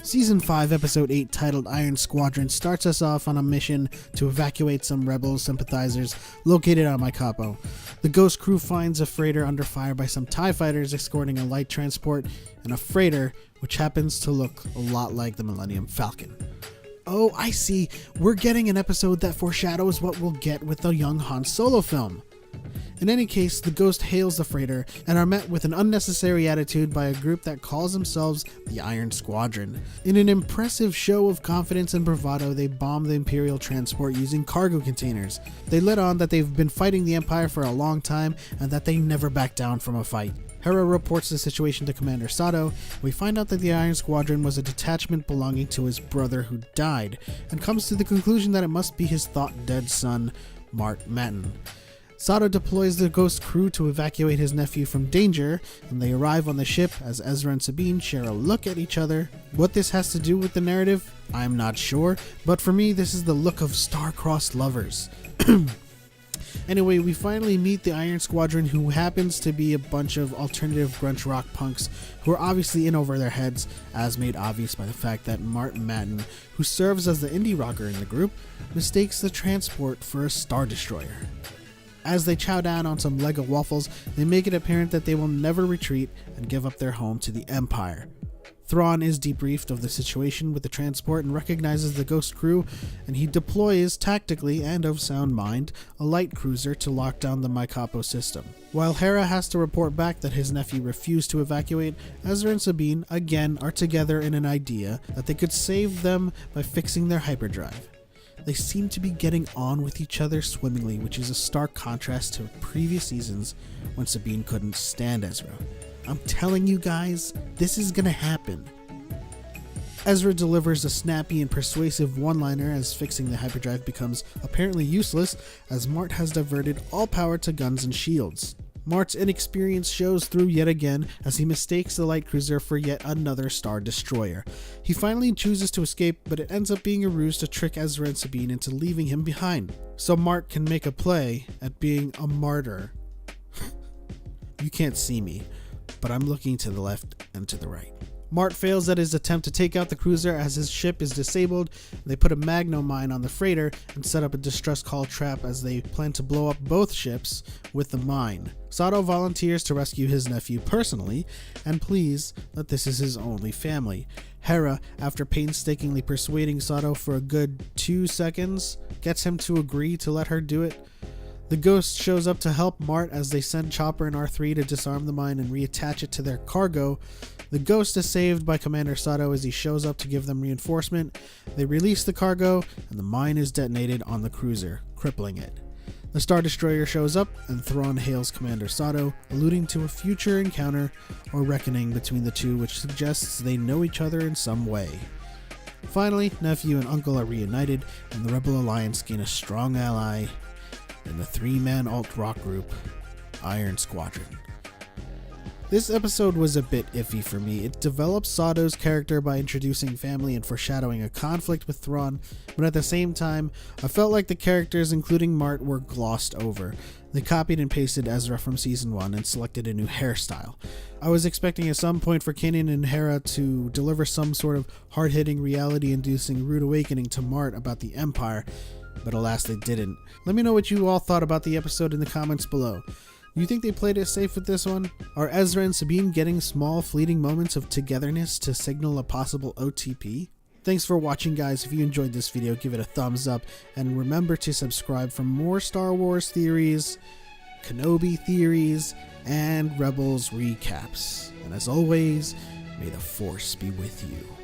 Season 5, Episode 8, titled Iron Squadron, starts us off on a mission to evacuate some rebel sympathizers located on Mai-Capo. The Ghost crew finds a freighter under fire by some TIE fighters escorting a light transport and a freighter which happens to look a lot like the Millennium Falcon. Oh, I see. We're getting an episode that foreshadows what we'll get with the young Han Solo film. In any case, the Ghost hails the freighter and are met with an unnecessary attitude by a group that calls themselves the Iron Squadron. In an impressive show of confidence and bravado, they bomb the Imperial transport using cargo containers. They let on that they've been fighting the Empire for a long time and that they never back down from a fight. Hera reports the situation to Commander Sato. We find out that the Iron Squadron was a detachment belonging to his brother who died, and comes to the conclusion that it must be his thought-dead son, Mart Matin. Sato deploys the Ghost crew to evacuate his nephew from danger, and they arrive on the ship as Ezra and Sabine share a look at each other. What this has to do with the narrative, I'm not sure, but for me this is the look of star-crossed lovers. Anyway, we finally meet the Iron Squadron, who happens to be a bunch of alternative grunge rock punks who are obviously in over their heads, as made obvious by the fact that Mart Matin, who serves as the indie rocker in the group, mistakes the transport for a Star Destroyer. As they chow down on some Lego waffles, they make it apparent that they will never retreat and give up their home to the Empire. Thrawn is debriefed of the situation with the transport and recognizes the Ghost crew, and he deploys tactically and of sound mind a light cruiser to lock down the Mai-Capo system. While Hera has to report back that his nephew refused to evacuate, Ezra and Sabine again are together in an idea that they could save them by fixing their hyperdrive. They seem to be getting on with each other swimmingly, which is a stark contrast to previous seasons when Sabine couldn't stand Ezra. I'm telling you guys, this is gonna happen. Ezra delivers a snappy and persuasive one-liner as fixing the hyperdrive becomes apparently useless, as Mart has diverted all power to guns and shields. Mart's inexperience shows through yet again as he mistakes the light cruiser for yet another Star Destroyer. He finally chooses to escape, but it ends up being a ruse to trick Ezra and Sabine into leaving him behind, so Mart can make a play at being a martyr. You can't see me, but I'm looking to the left and to the right. Mart fails at his attempt to take out the cruiser as his ship is disabled. They put a Magno mine on the freighter and set up a distress call trap as they plan to blow up both ships with the mine. Sato volunteers to rescue his nephew personally and pleads that this is his only family. Hera, after painstakingly persuading Sato for a good 2 seconds, gets him to agree to let her do it. The Ghost shows up to help Mart as they send Chopper and R3 to disarm the mine and reattach it to their cargo. The Ghost is saved by Commander Sato as he shows up to give them reinforcement. They release the cargo, and the mine is detonated on the cruiser, crippling it. The Star Destroyer shows up, and Thrawn hails Commander Sato, alluding to a future encounter or reckoning between the two, which suggests they know each other in some way. Finally, nephew and uncle are reunited, and the Rebel Alliance gain a strong ally in the 3-man alt-rock group, Iron Squadron. This episode was a bit iffy for me. It develops Sato's character by introducing family and foreshadowing a conflict with Thrawn, but at the same time, I felt like the characters, including Mart, were glossed over. They copied and pasted Ezra from Season 1 and selected a new hairstyle. I was expecting at some point for Kanan and Hera to deliver some sort of hard-hitting, reality-inducing rude awakening to Mart about the Empire, but alas they didn't. Let me know what you all thought about the episode in the comments below. Do you think they played it safe with this one? Are Ezra and Sabine getting small fleeting moments of togetherness to signal a possible OTP? Thanks for watching, guys. If you enjoyed this video, give it a thumbs up, and remember to subscribe for more Star Wars theories, Kenobi theories, and Rebels recaps. And as always, may the Force be with you.